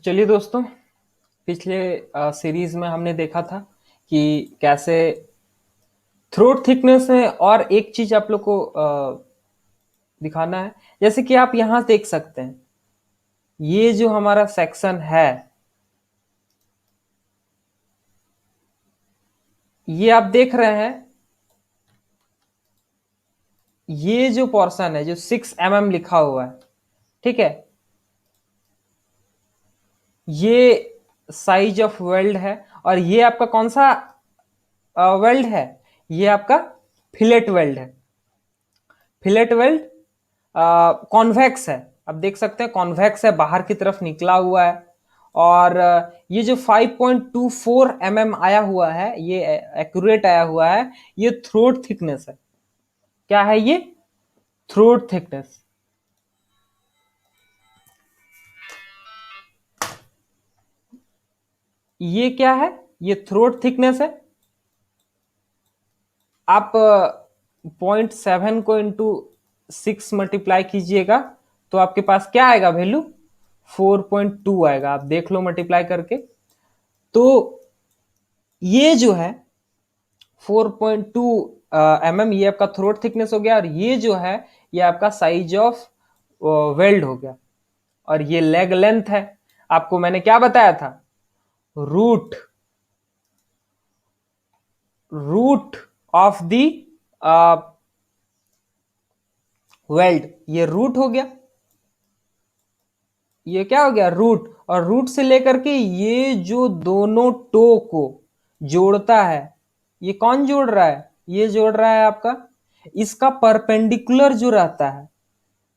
चलिए दोस्तों, पिछले सीरीज में हमने देखा था कि कैसे थ्रोट थिकनेस है। और एक चीज आप लोग को दिखाना है। जैसे कि आप यहां देख सकते हैं, ये जो हमारा सेक्शन है, ये आप देख रहे हैं, ये जो पोर्शन है जो 6 mm लिखा हुआ है, ठीक है, ये साइज ऑफ वेल्ड है। और ये आपका कौन सा वेल्ड है? ये आपका फिलेट वेल्ड है। फिलेट वेल्ड कॉन्वेक्स है। आप देख सकते हैं कॉन्वेक्स है, बाहर की तरफ निकला हुआ है। और ये जो 5.24 mm आया हुआ है, ये एक्यूरेट आया हुआ है, ये थ्रोट थिकनेस है। क्या है ये? Throat thickness. ये क्या है? ये थ्रोट थिकनेस है। आप 0.7 को इंटू 6 मल्टीप्लाई कीजिएगा तो आपके पास क्या आएगा वैल्यू? 4.2 आएगा। आप देख लो मल्टीप्लाई करके। तो ये जो है 4.2 mm, ये आपका थ्रोट थिकनेस हो गया। और ये जो है, ये आपका साइज ऑफ वेल्ड हो गया। और ये लेग लेंथ है। आपको मैंने क्या बताया था? Root root of the weld, ये रूट हो गया। ये क्या हो गया? रूट। और रूट से लेकर के ये जो दोनों टो को जोड़ता है, ये कौन जोड़ रहा है? ये जोड़ रहा है आपका इसका परपेंडिकुलर जो रहता है,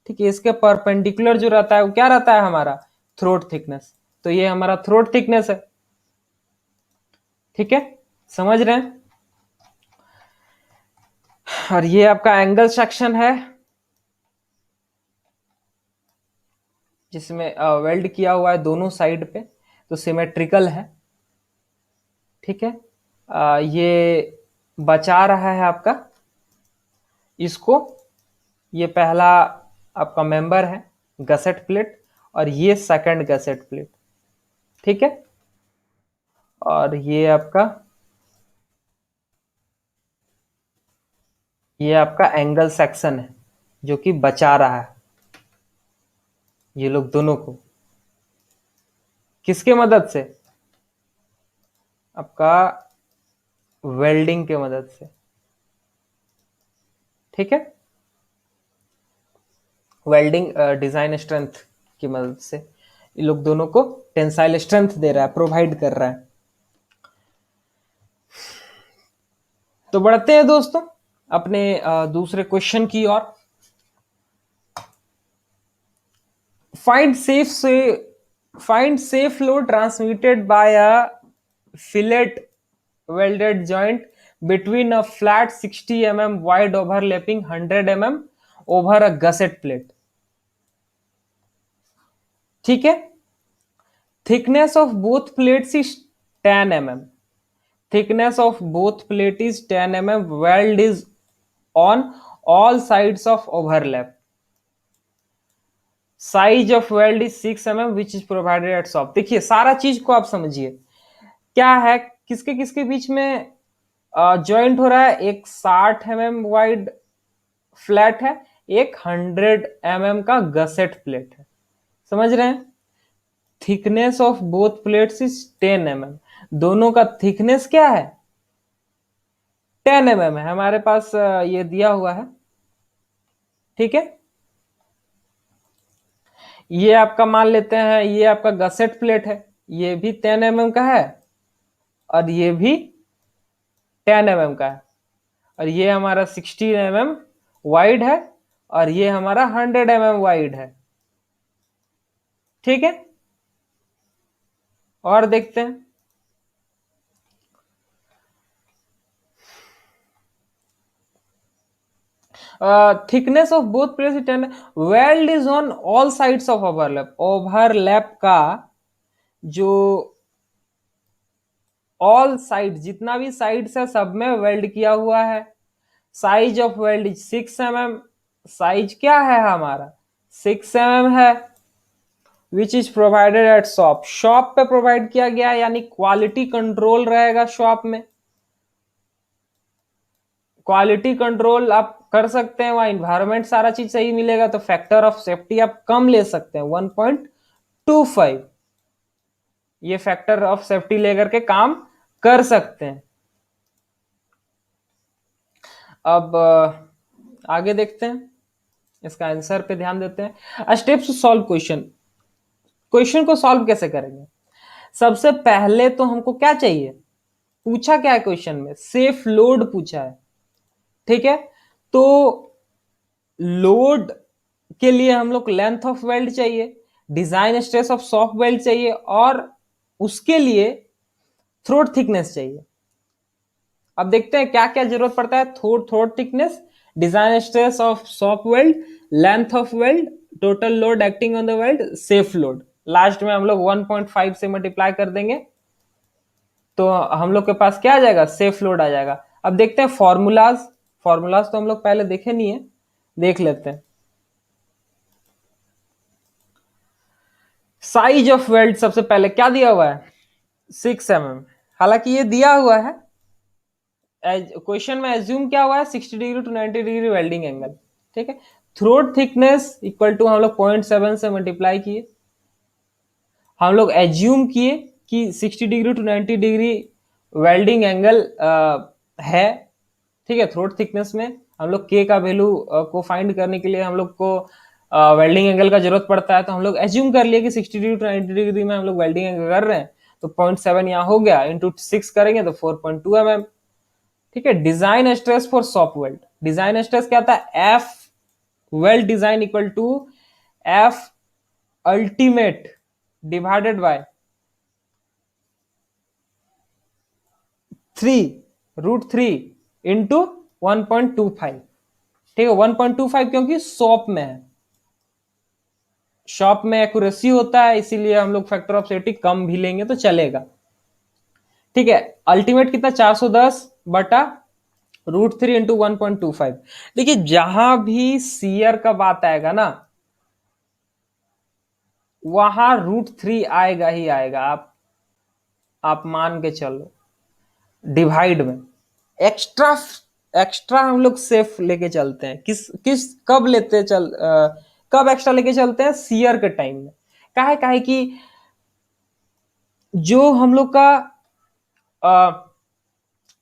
ठीक है, इसके परपेंडिकुलर जो रहता है वो क्या रहता है? हमारा थ्रोट थिकनेस। तो ये हमारा थ्रोट थिकनेस है। ठीक है, समझ रहे हैं? और ये आपका एंगल सेक्शन है जिसमें वेल्ड किया हुआ है दोनों साइड पे, तो सिमेट्रिकल है। ठीक है, ये बचा रहा है आपका इसको। ये पहला आपका मेंबर है गसेट प्लेट, और ये सेकंड गसेट प्लेट। ठीक है, और ये आपका एंगल सेक्शन है जो कि बचा रहा है ये लोग दोनों को। किसके मदद से? आपका वेल्डिंग के मदद से। ठीक है, वेल्डिंग डिजाइन स्ट्रेंथ की मदद से ये लोग दोनों को टेंसाइल स्ट्रेंथ दे रहा है, प्रोवाइड कर रहा है। तो बढ़ते हैं दोस्तों अपने दूसरे क्वेश्चन की ओर। Find safe load transmitted by a fillet welded joint between a flat 60 mm wide overlapping 100 mm over a gusset plate. ठीक है, thickness of both plates is 10 mm. Thickness of both plate is 10 mm. Weld is on all sides of overlap. Size of weld is 6 mm which is provided eight shop. देखिए सारा चीज को आप समझिए, क्या है, किसके किसके बीच में ज्वाइंट हो रहा है? एक 60 mm वाइड फ्लैट है, एक 100 mm का गसेट प्लेट है। समझ रहे हैं? Thickness of both plates is 10 mm। दोनों का थिकनेस क्या है? 10 mm है। हमारे पास ये दिया हुआ है। ठीक है, ये आपका मान लेते हैं, ये आपका गसेट प्लेट है, ये भी 10 mm का है, और ये भी 10 mm का है। और ये हमारा 16 mm वाइड है, और ये हमारा 100 mm वाइड है। ठीक है, और देखते हैं। Thickness of both plates 10। Weld is on all sides of overlap. Overlap का जो ऑल साइड, जितना भी साइड्स है सब में वेल्ड किया हुआ है। Size of weld is 6 mm। Size क्या है हमारा? 6 mm है। Which is provided eight shop, shop पे प्रोवाइड किया गया है, यानी क्वालिटी कंट्रोल रहेगा शॉप में। क्वालिटी कंट्रोल आप कर सकते हैं, वहां इन्वायरमेंट सारा चीज सही मिलेगा, तो फैक्टर ऑफ सेफ्टी आप कम ले सकते हैं 1.25, ये फैक्टर ऑफ सेफ्टी लेकर के काम कर सकते हैं। अब आगे देखते हैं, इसका आंसर पे ध्यान देते हैं। Steps to solve question, question को सॉल्व कैसे करेंगे। सबसे पहले तो हमको क्या चाहिए, पूछा क्या है क्वेश्चन में, सेफ लोड पूछा है, ठीक है। तो लोड के लिए हम लोग लेंथ ऑफ वेल्ड चाहिए, design stress of soft weld चाहिए, और उसके लिए थ्रोट थिकनेस चाहिए। अब देखते हैं क्या क्या जरूरत पड़ता है। Throat thickness, design stress of soft weld, length of weld, total load acting on the weld, safe load. Last में हम लोग 1.5 से मल्टीप्लाई कर देंगे तो हम लोग के पास क्या आ जाएगा, सेफ लोड आ जाएगा। अब देखते हैं फॉर्मूलाज, फॉर्मूलाज तो हम लोग पहले देखे नहीं है, देख लेते हैं। साइज ऑफ वेल्ड सबसे पहले क्या दिया हुआ है, 6 mm। हालांकि ये दिया हुआ है, क्वेश्चन में एज्यूम क्या हुआ है, 60 degree to 90 degree welding angle, ठीक है। थ्रोट थिकनेस इक्वल टू हम लोग 0.7 से मल्टीप्लाई किए, हम लोग एज्यूम किए कि 60 degree to 90 degree welding angle है, ठीक है। थ्रोट थिकनेस में हम लोग के का वैल्यू को फाइंड करने के लिए हम लोग को वेल्डिंग एंगल का जरूरत पड़ता है, तो हम लोग एज्यूम कर लिए कि 60 डिग्री टू 90 डिग्री में हम लोग वेल्डिंग एंगल कर रहे हैं, तो 0.7 यहाँ हो गया, इंटू 6 करेंगे तो 4.2 mm, ठीक है। Design stress for soft weld, design stress क्या था, F weld design equal to F ultimate divided by 3√3 into 1.25, ठीक है। 1.25 क्योंकि शॉप में है, शॉप में एक्यूरेसी होता है, इसीलिए हम लोग फैक्टर ऑफ सेफ्टी कम भी लेंगे तो चलेगा, ठीक है। अल्टीमेट कितना, 410 बटा √3 इंटू 1.25। देखिए जहां भी सीयर का बात आएगा ना, वहां √3 आएगा ही आएगा, आप मान के चलो। डिवाइड में एक्स्ट्रा, एक्स्ट्रा हम लोग सेफ लेके चलते हैं, किस किस कब लेते चल कब एक्स्ट्रा लेके चलते हैं, सीयर के टाइम में। काहे काहे कि जो हम लोग का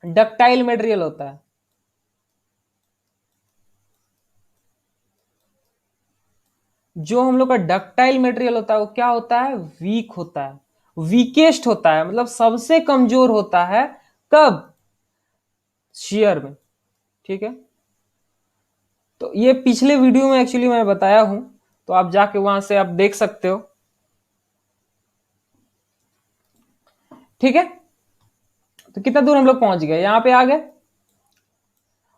डक्टाइल मटेरियल होता है, जो हम लोग का डक्टाइल मटेरियल होता है वो क्या होता है, वीक होता है, वीकेस्ट होता है, मतलब सबसे कमजोर होता है, कब, शेयर में, ठीक है। तो ये पिछले वीडियो में एक्चुअली मैं बताया हूं, तो आप जाके वहां से आप देख सकते हो, ठीक है। तो कितना दूर हम लोग पहुंच गए, यहां पे आ गए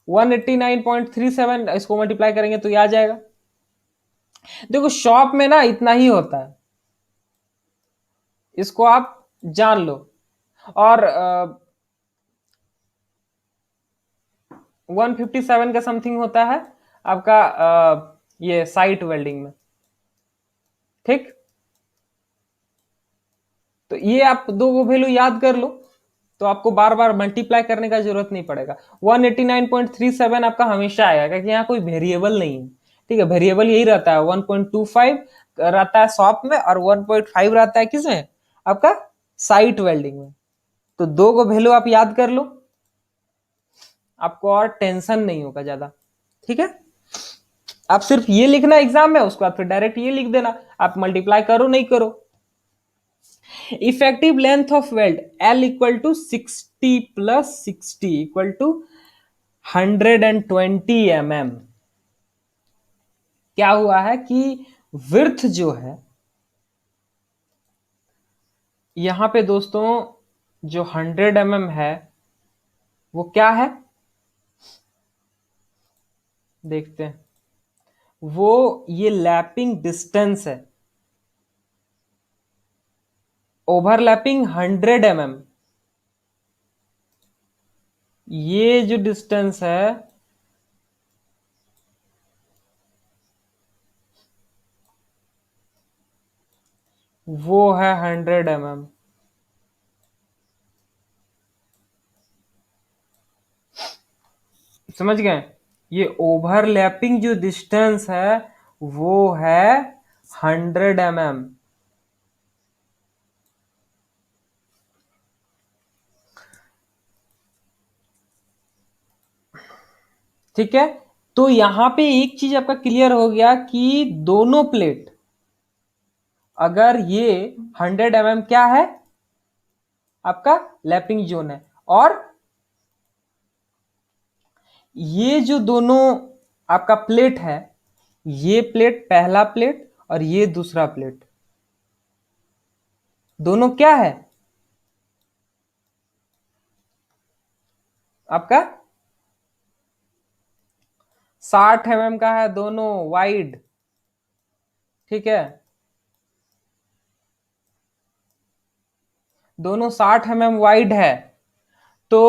189.37, इसको मल्टीप्लाई करेंगे तो ये आ जाएगा। देखो शॉप में ना इतना ही होता है, इसको आप जान लो। और 157 का समथिंग होता है आपका ये साइट वेल्डिंग में, ठीक। तो ये आप दो को वैल्यू याद कर लो, तो आपको बार बार मल्टीप्लाई करने का जरूरत नहीं पड़ेगा। 189.37 आपका हमेशा आएगा, क्योंकि यहाँ कोई वेरिएबल नहीं है, ठीक है। वेरिएबल यही रहता है, 1.25 रहता है शॉप में, और 1.5 रहता है किसमें, आपका साइट वेल्डिंग में। तो दो को वैल्यू आप याद कर लो, आपको और टेंशन नहीं होगा ज्यादा, ठीक है। आप सिर्फ ये लिखना एग्जाम में, उसके बाद फिर डायरेक्ट ये लिख देना, आप मल्टीप्लाई करो नहीं करो। Effective length of weld L equal to 60 plus 60 equal to 120 mm। क्या हुआ है कि विर्थ जो है यहां पे दोस्तों, जो 100 mm है वो क्या है, देखते हैं। वो ये लैपिंग डिस्टेंस है, ओवरलैपिंग 100 mm, ये जो डिस्टेंस है वो है 100 mm। समझ गए? ये ओवरलैपिंग जो डिस्टेंस है वो है 100 mm। ठीक है, तो यहां पे एक चीज आपका क्लियर हो गया कि दोनों प्लेट, अगर ये 100 mm क्या है आपका लैपिंग जोन है, और ये जो दोनों आपका प्लेट है, ये प्लेट पहला प्लेट और ये दूसरा प्लेट, दोनों क्या है आपका 60 mm का है, दोनों वाइड। ठीक है, दोनों 60 mm वाइड है। तो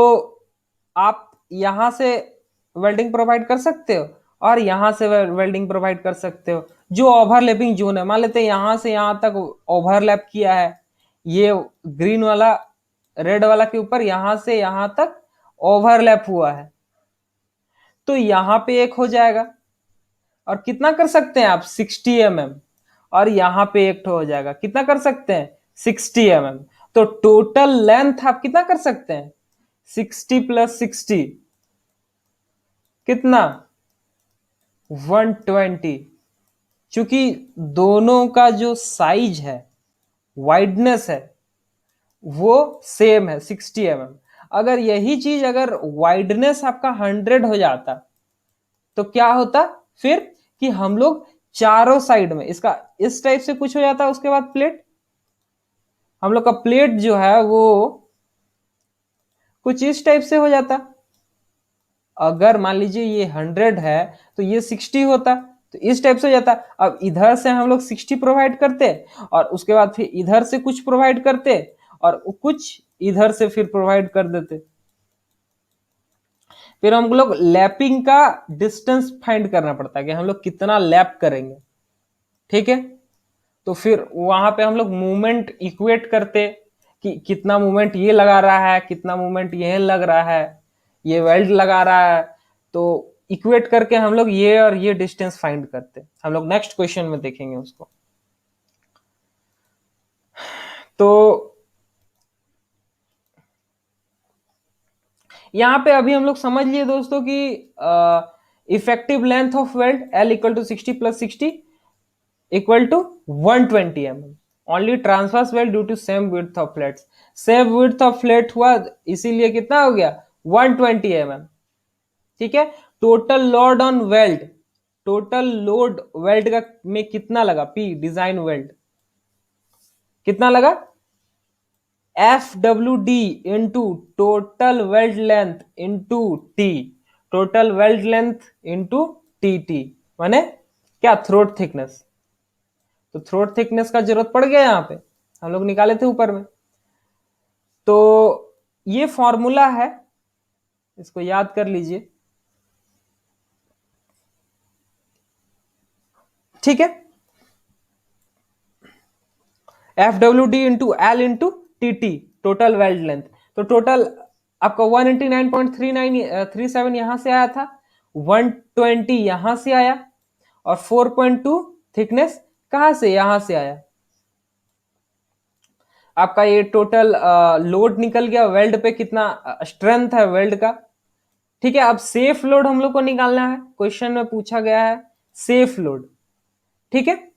आप यहां से वेल्डिंग प्रोवाइड कर सकते हो और यहां से वेल्डिंग प्रोवाइड कर सकते हो। जो ओवरलैपिंग जोन है, मान लेते हैं यहां से यहां तक ओवरलैप किया है, ये ग्रीन वाला रेड वाला के ऊपर यहां से यहां तक ओवरलैप हुआ है, तो यहां पे एक हो जाएगा। और कितना कर सकते हैं आप 60 mm, और यहां पे एक हो जाएगा, कितना कर सकते हैं 60 mm। तो टोटल लेंथ आप कितना कर सकते हैं 60 + 60 कितना 120। क्योंकि दोनों का जो साइज है, वाइडनेस है, वो सेम है 60 mm। अगर यही चीज अगर वाइडनेस आपका 100 हो जाता तो क्या होता फिर कि हम लोग चारों साइड में इसका इस टाइप से कुछ हो जाता, उसके बाद प्लेट, हम लोग का प्लेट जो है वो कुछ इस टाइप से हो जाता। अगर मान लीजिए ये 100 है तो ये 60 होता, तो इस टाइप से हो जाता। अब इधर से हम लोग 60 प्रोवाइड करते और उसके बाद फिर इधर से कुछ प्रोवाइड करते और कुछ इधर से फिर प्रोवाइड कर देते। फिर हम लोग लैपिंग का डिस्टेंस फाइंड करना पड़ता है कि हम लोग कितना लैप करेंगे। ठीक है, तो फिर वहां पे हम लोग मूवमेंट इक्वेट करते कि कितना मूवमेंट ये लगा रहा है, कितना मूवमेंट ये लग रहा है, ये वेल्ड लगा रहा है। तो इक्वेट करके हम लोग ये और ये डिस्टेंस फाइंड करते। हम लोग नेक्स्ट क्वेश्चन में देखेंगे उसको। तो यहां पे अभी हम लोग समझ लिए दोस्तों कि effective length of weld L = 60 + 60 = 120 mm। Only transverse weld due to same width of flats. Same width of flat हुआ इसीलिए कितना हो गया 120 mm। ठीक है, total load on weld, total load weld का में कितना लगा P डिजाइन वेल्ड कितना लगा FWD into total weld length into T, total weld length into T माने क्या थ्रोट थिकनेस। तो थ्रोट थिकनेस का जरूरत पड़ गया यहां पे, हम लोग निकाले थे ऊपर में। तो ये फॉर्मूला है, इसको याद कर लीजिए। ठीक है, FWD into L into T total weld length. तो टोटल आपका 189.3937 यहां से आया था, 120 यहां से आया, और 4.2 थिकनेस कहां से यहां से आया। आपका ये टोटल लोड निकल गया वेल्ड पे, कितना स्ट्रेंथ है वेल्ड का। ठीक है, अब सेफ लोड हम लोग को निकालना है, क्वेश्चन में पूछा गया है सेफ लोड। ठीक है,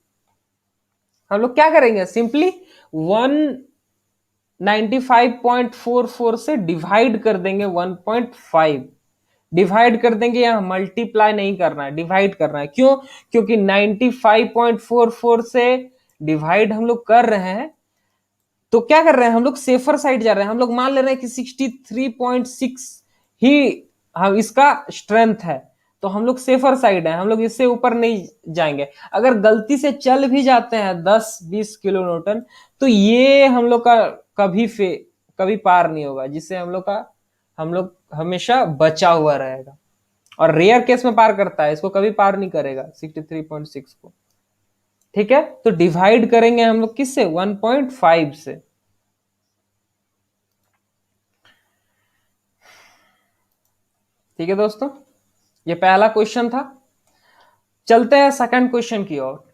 हम लोग क्या करेंगे सिंपली 195.44 से डिवाइड कर देंगे 1.5, डिवाइड कर देंगे, यहां मल्टीप्लाई नहीं करना है, डिवाइड करना है। क्यों? क्योंकि 95.44 से डिवाइड हम लोग कर रहे हैं तो क्या कर रहे हैं हम लोग सेफर साइड जा रहे हैं। हम लोग मान ले रहे हैं कि 63.6 ही हम इसका स्ट्रेंथ है, तो हम लोग सेफर साइड है, हम लोग इससे ऊपर नहीं जाएंगे। अगर गलती से चल भी जाते हैं 10-20 किलो न्यूटन तो ये हम लोग का कभी पार नहीं होगा, जिससे हम लोग हमेशा बचा हुआ रहेगा। और रेयर केस में पार करता है, इसको कभी पार नहीं करेगा 63.6 को। ठीक है, तो डिवाइड करेंगे हम लोग किससे, 1.5 से। ठीक है दोस्तों, ये पहला क्वेश्चन था। चलते हैं सेकंड क्वेश्चन की ओर।